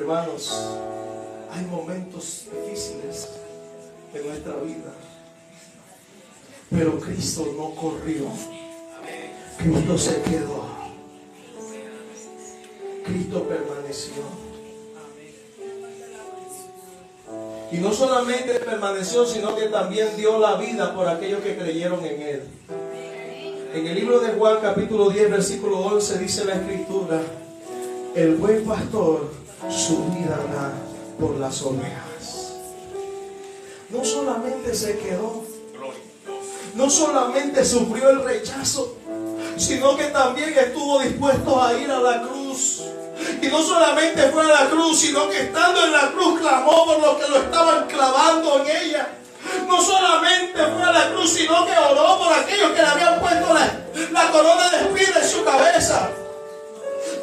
Hermanos, hay momentos difíciles en nuestra vida, pero Cristo no corrió. Cristo se quedó. Cristo permaneció. Y no solamente permaneció, sino que también dio la vida por aquellos que creyeron en Él. En el libro de Juan, capítulo 10, versículo 11, dice la Escritura: el buen pastor su vida da por las ovejas. No solamente se quedó, no solamente sufrió el rechazo, sino que también estuvo dispuesto a ir a la cruz. Y no solamente fue a la cruz, sino que estando en la cruz clamó por los que lo estaban clavando en ella. No solamente fue a la cruz, sino que oró por aquellos que le habían puesto la corona de espinas en su cabeza.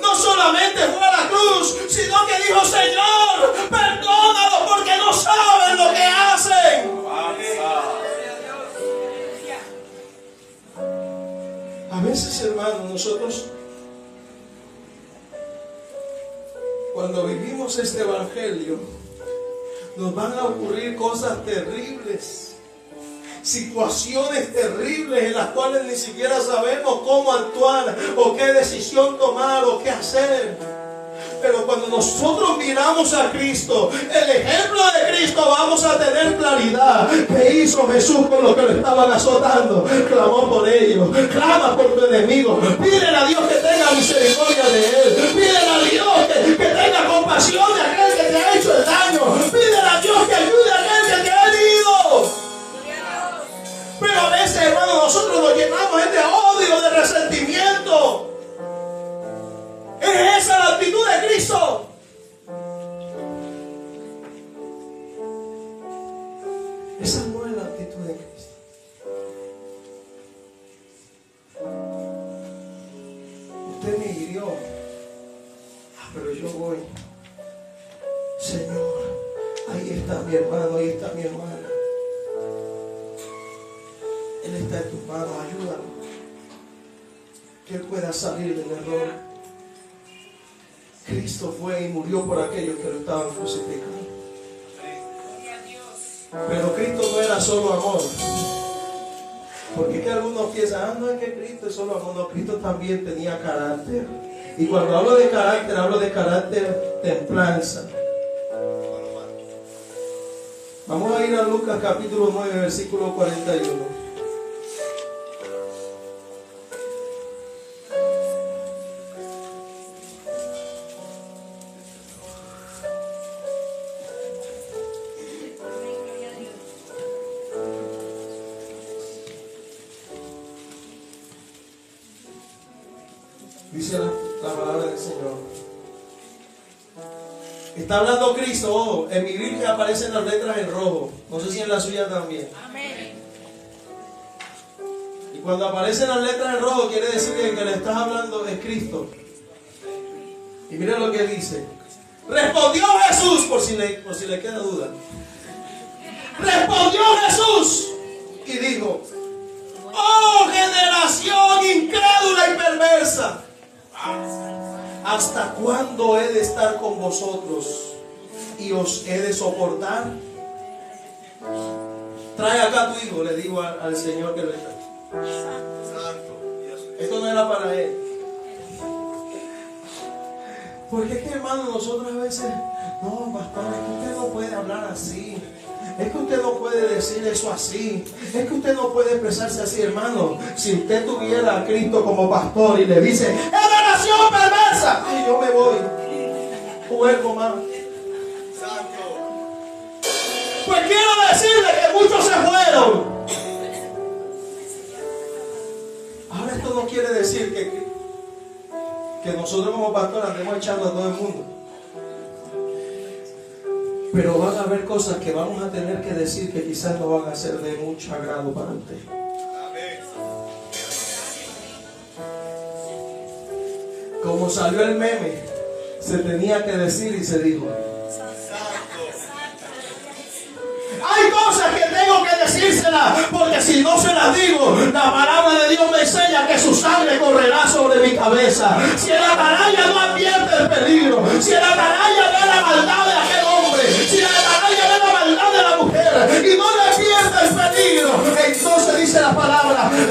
No solamente fue a la cruz, sino que dijo: Señor, perdónalos porque no saben lo que hacen. A veces, hermanos, nosotros, cuando vivimos este evangelio, nos van a ocurrir cosas terribles, situaciones terribles en las cuales ni siquiera sabemos cómo actuar o qué decisión tomar o qué hacer. Pero cuando nosotros miramos a Cristo, el ejemplo de Cristo, vamos a tener claridad. ¿Qué hizo Jesús con los que lo estaban azotando? Clamó por ellos. Clama por tu enemigo. Pídele a Dios que tenga misericordia de él. Pídele a Dios que tenga compasión de aquel que te ha hecho el daño. Pídele a Dios que ayude a aquel que te ha herido. Pero a veces, hermano, nosotros nos llenamos de odio, de resentimiento. ¿Es esa la actitud de Cristo? Esa no es la actitud de Cristo. Usted me hirió, pero yo voy. Señor, ahí está mi hermano, ahí está mi hermana. Él está en tus manos, ayúdalo. Que él pueda salir del error. Cristo fue y murió por aquellos que lo estaban crucificando. Pero Cristo no era solo amor. Porque es que algunos piensan: no es que Cristo es solo amor. No, Cristo también tenía carácter. Y cuando hablo de carácter templanza. Vamos a ir a Lucas capítulo 9, versículo 41. Dice la palabra del Señor. Está hablando Cristo. En mi Biblia aparecen las letras en rojo. No sé si en la suya también. Amén. Y cuando aparecen las letras en rojo, quiere decir que el que le estás hablando es Cristo. Y mira lo que dice. Respondió Jesús, por si le queda duda. Respondió Jesús y dijo: oh generación incrédula y perversa, ¿hasta cuándo he de estar con vosotros y os he de soportar? Trae acá a tu hijo, le digo al Señor que lo está. Esto no era para él. Porque es que, hermano, nosotros a veces: no, pastor, es que usted no puede hablar así. Es que usted no puede decir eso así. Es que usted no puede expresarse así, hermano. Si usted tuviera a Cristo como pastor y le dice: ¡generación perversa!, y yo me voy, juego más. Pues quiero decirle que muchos se fueron. Ahora esto no quiere decir que nosotros como pastores andemos echando a todo el mundo. Pero van a haber cosas que vamos a tener que decir que quizás no van a ser de mucho agrado para usted. Como salió el meme, se tenía que decir y se dijo. Hay cosas que tengo que decírselas, porque si no se las digo, la palabra de Dios me enseña que su sangre correrá sobre mi cabeza. Si el atalaya no advierte el peligro, si el atalaya ve la maldad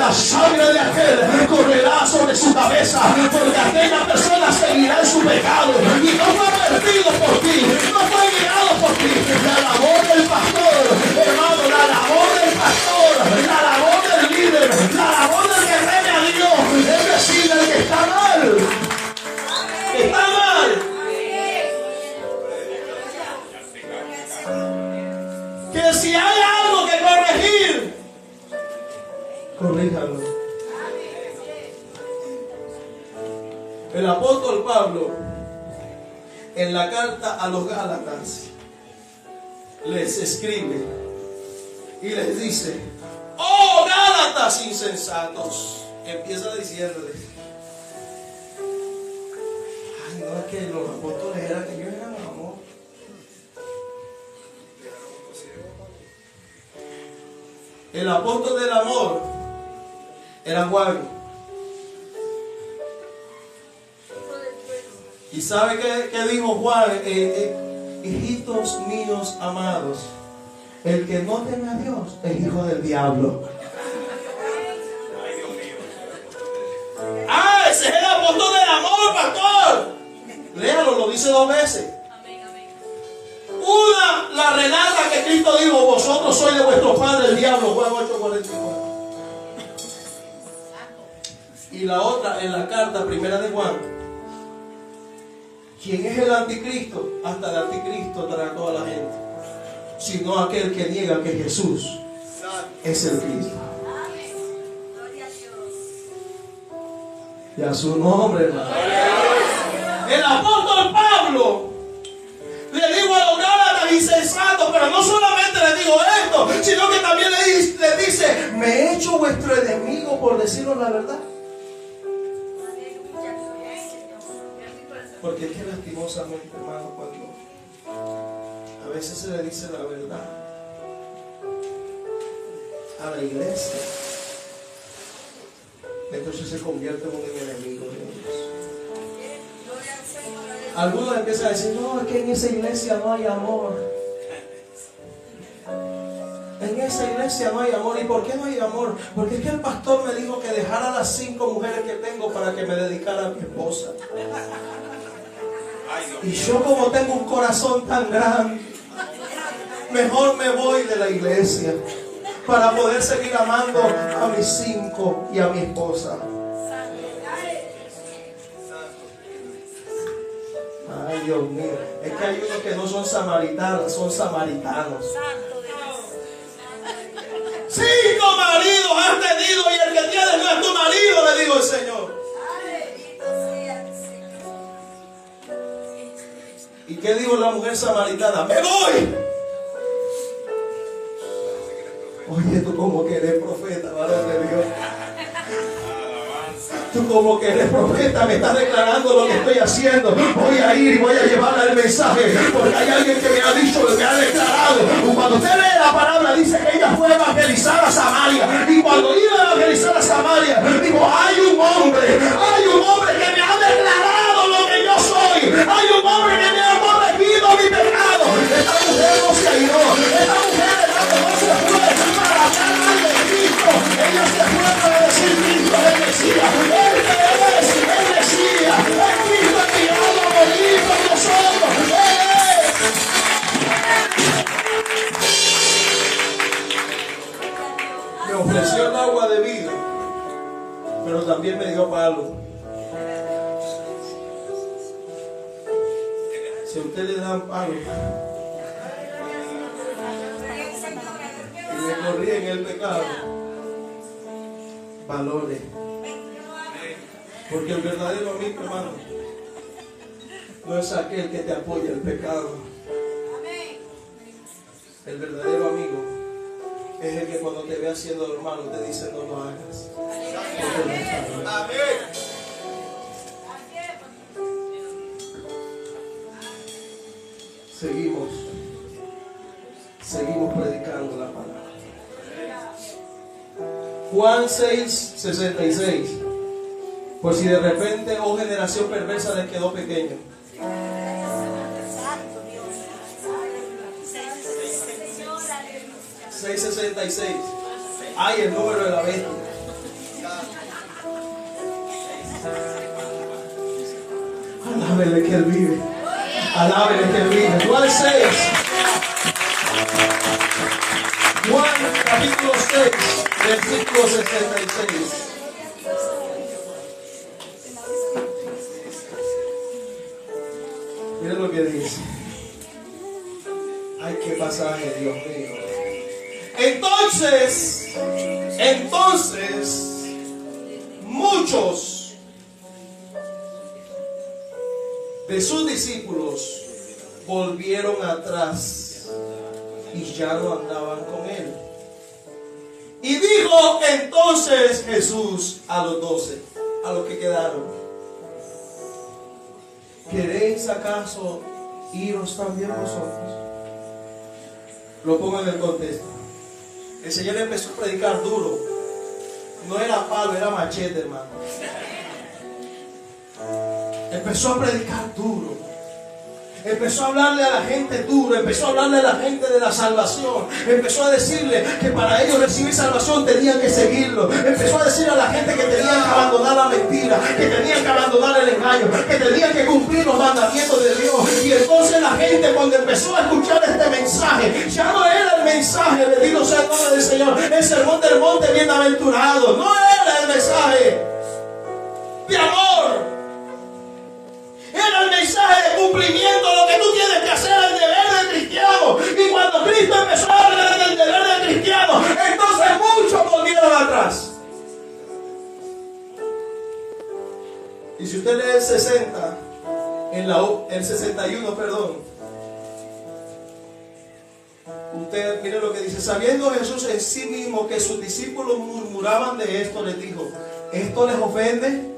la sangre de aquel correrá sobre su cabeza, porque aquella persona seguirá en su pecado y no fue perdido por ti, no fue guiado por ti. La labor del pastor, hermano, la labor del pastor, la labor del líder, la labor del que teme a Dios, es decir, el que está mal, está mal, que si hay algo que corregir, corríjalo. El apóstol Pablo, en la carta a los Gálatas, les escribe y les dice: oh Gálatas insensatos. Empieza diciéndoles: ay, no, es que los apóstoles eran, ellos eran amor. El apóstol del amor era Juan. ¿Y sabe qué dijo Juan? Hijitos míos amados, el que no teme a Dios es hijo del diablo. Ah, ese es el apóstol del amor, pastor. Léalo, lo dice 2 veces. Una, la relata que Cristo dijo: vosotros sois de vuestro padre el diablo, Juan 8:44. Y la otra, en la carta primera de Juan: ¿quién es el anticristo? Hasta el anticristo trae a toda la gente, sino aquel que niega que Jesús es el Cristo. Y a su nombre, hermano. El apóstol Pablo le dijo a los Gálatas insensatos, pero no solamente le dijo esto, sino que también le dice: me he hecho vuestro enemigo por deciros la verdad. Porque es que lastimosamente, hermano, cuando a veces se le dice la verdad a la iglesia, entonces se convierte en un enemigo de Dios. Algunos empiezan a decir: no, es que en esa iglesia no hay amor. En esa iglesia no hay amor. ¿Y por qué no hay amor? Porque es que el pastor me dijo que dejara las 5 mujeres que tengo para que me dedicara a mi esposa. Y yo, como tengo un corazón tan grande, mejor me voy de la iglesia para poder seguir amando a mis 5 y a mi esposa. Ay, Dios mío. Es que hay unos que no son samaritanos, son samaritanos. 5 maridos has tenido y el que tienes no es tu marido, le digo el Señor. ¿Y qué dijo la mujer samaritana? ¡Me voy! Oye, tú como que eres profeta, varón de Dios. Tú como que eres profeta, me estás declarando lo que estoy haciendo. Voy a ir y voy a llevarle el mensaje, porque hay alguien que me ha dicho, me ha declarado. Cuando usted lee la palabra, dice que ella fue a evangelizar a Samaria. Y cuando iba a evangelizar a Samaria, dijo: hay un hombre que me ha declarado lo que yo soy. Hay un hombre que me ha corregido mi pecado. Esta mujer no se airó. Esta mujer, hermano, no se fue para hablar mal de Cristo. Ella se fue para decir: Cristo es el Mesías. Él es el Mesías. Es Cristo enviado a morir por nosotros. Me ofreció el agua de vida, pero también me dio palo. Si a usted le dan palo y me corrí en el pecado, valore. Porque el verdadero amigo, hermano, no es aquel que te apoya el pecado. El verdadero amigo es el que cuando te ve haciendo lo malo te dice: no lo hagas. Amén. Seguimos predicando la palabra. Juan 6:66. Por si de repente, oh generación perversa, les quedó pequeño. 6:66. Ay, el número de la bestia. Alábele que Él vive. Alábele que Él vive. Juan 6. Juan capítulo 6, versículo 76. Miren lo que dice. Ay, qué pasaje, Dios mío. Entonces, muchos de sus discípulos volvieron atrás y ya no andaban con Él. Y dijo entonces Jesús a los 12, a los que quedaron: ¿queréis acaso iros también vosotros? Lo pongo en el contexto. El Señor empezó a predicar duro. No era palo, era machete, hermano. Empezó a predicar duro. Empezó a hablarle a la gente duro. Empezó a hablarle a la gente de la salvación. Empezó a decirle que para ellos recibir salvación tenían que seguirlo. Empezó a decirle a la gente que tenían que abandonar la mentira, que tenían que abandonar el engaño, que tenían que cumplir los mandamientos de Dios. Y entonces la gente, cuando empezó a escuchar este mensaje, ya no era el mensaje, bendito sea el nombre del Señor, el sermón del monte bienaventurado. No era el mensaje de amor. Era el mensaje de cumplimiento, lo que tú tienes que hacer, el deber del cristiano. Y cuando Cristo empezó a hablar del deber del cristiano, entonces muchos volvieron atrás. Y si usted lee el 60, el 61, perdón, usted mire lo que dice: sabiendo Jesús en sí mismo que sus discípulos murmuraban de esto, les dijo: ¿esto les ofende?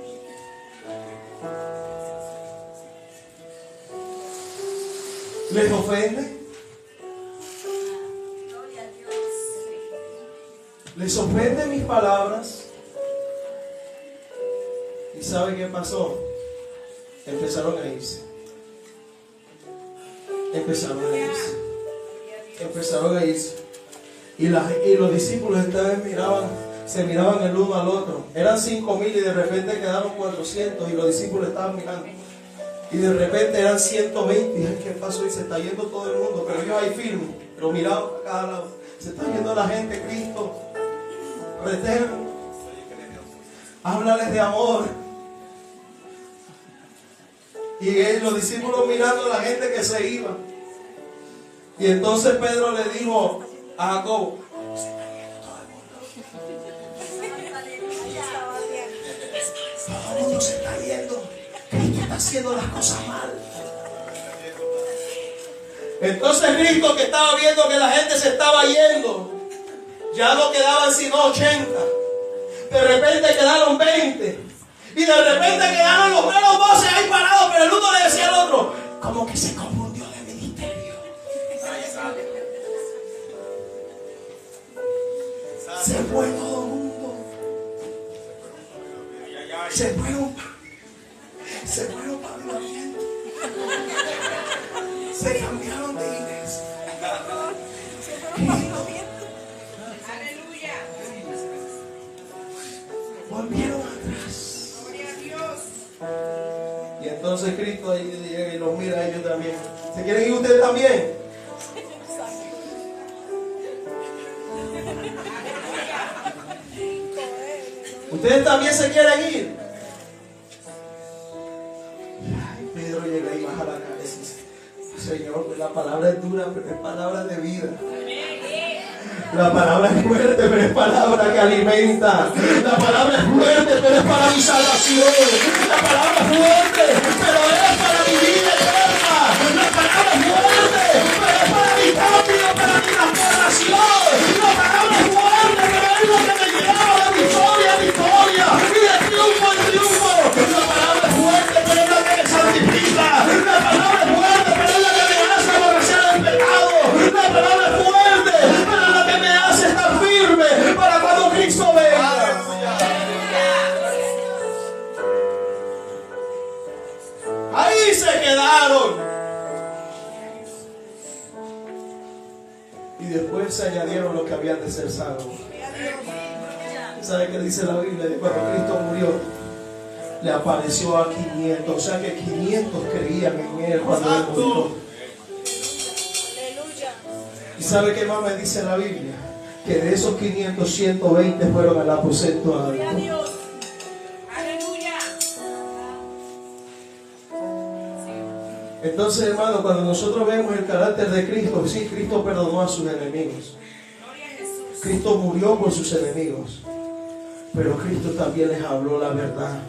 ¿Les ofende? ¿Les ofende mis palabras? ¿Y sabe qué pasó? Empezaron a irse. Empezaron a irse. Empezaron a irse. Y los discípulos se miraban el uno al otro. Eran 5,000 y de repente quedaron 400 y los discípulos estaban mirando. Y de repente eran 120. Y ¿qué pasó? Y se está yendo todo el mundo. Pero ellos ahí firmes, pero miraban a cada lado. Se está yendo la gente. Cristo, retén, háblales de amor. Y los discípulos mirando a la gente que se iba. Y entonces Pedro le dijo a Jacob: todo el mundo se está yendo. Cristo está haciendo las cosas mal. Entonces Cristo, que estaba viendo que la gente se estaba yendo, ya no quedaban sino 80. De repente quedaron 20. Y de repente quedaron los menos 12 ahí parados. Pero el uno le decía al otro: como que se confundió de ministerio. Se fue todo el mundo. Se fueron para avivamiento. Se cambiaron de iglesia. Aleluya. Volvieron atrás. Gloria a Dios. Y entonces Cristo ahí llega y los mira a ellos también. ¿Se quieren ir ustedes también? ¿Ustedes también se quieren ir? Pedro llega y baja la cabeza y dice: Señor, la palabra es dura, pero es palabra de vida. La palabra es fuerte, pero es palabra que alimenta. La palabra es fuerte, pero es para mi salvación. La palabra es fuerte, pero es para mi vida eterna. La palabra es fuerte, pero es para mi cambio, para mi transformación. La palabra es fuerte, pero es lo que me lleva de victoria a victoria y de triunfo en triunfo. La palabra es fuerte, pero es la que me santifica. La palabra es fuerte, pero es la que me hace aborrecer el pecado. La palabra es fuerte, pero es la que me hace estar firme para cuando Cristo venga. Ahí se quedaron. Y después se añadieron los que habían de ser salvos. ¿Sabe qué dice la Biblia? De cuando Cristo murió, le apareció a 500. O sea que 500 creían en él cuando él murió. ¿Y sabe qué más me dice la Biblia? Que de esos 500, 120 fueron al aposento alto. Entonces, hermano, cuando nosotros vemos el carácter de Cristo, sí, Cristo perdonó a sus enemigos. Cristo murió por sus enemigos. Pero Cristo también les habló la verdad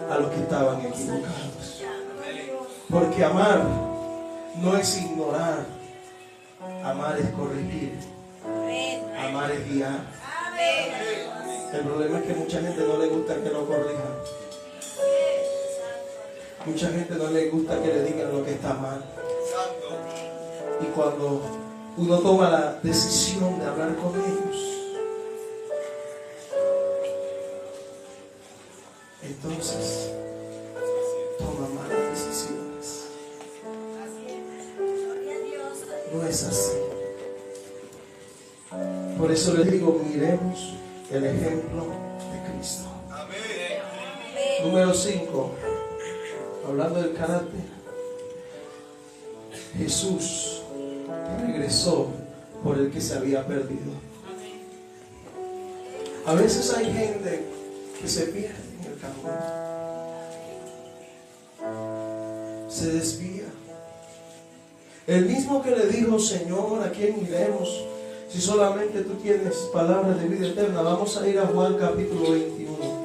a los que estaban equivocados. Porque amar no es ignorar. Amar es corregir. Amar es guiar. El problema es que mucha gente no le gusta que lo corrijan. Mucha gente no le gusta que le digan lo que está mal. Y cuando uno toma la decisión de hablar con ellos, entonces toma malas decisiones. No es así. Por eso les digo, miremos el ejemplo de Cristo. Número 5. Hablando del carácter, Jesús regresó por el que se había perdido. A veces hay gente que se pierde en el camino, se desvía. El mismo que le dijo: Señor, ¿a quién iremos si solamente tú tienes palabras de vida eterna? Vamos a ir a Juan capítulo 21.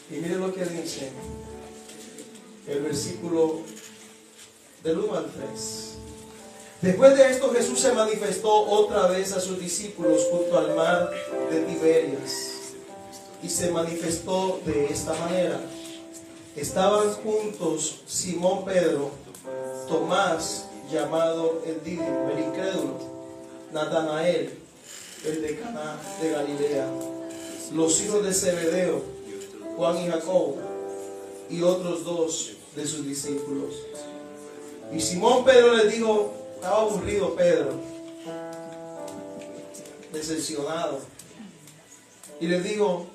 Y mire lo que dice el versículo del 1 al 3. Después de esto, Jesús se manifestó otra vez a sus discípulos junto al mar de Tiberias. Y se manifestó de esta manera. Estaban juntos Simón Pedro, Tomás, llamado el Dídimo, el incrédulo, Natanael, el de Caná de Galilea, los hijos de Zebedeo, Juan y Jacobo, y otros dos de sus discípulos. Y Simón Pedro les dijo, estaba aburrido Pedro, decepcionado, y les dijo: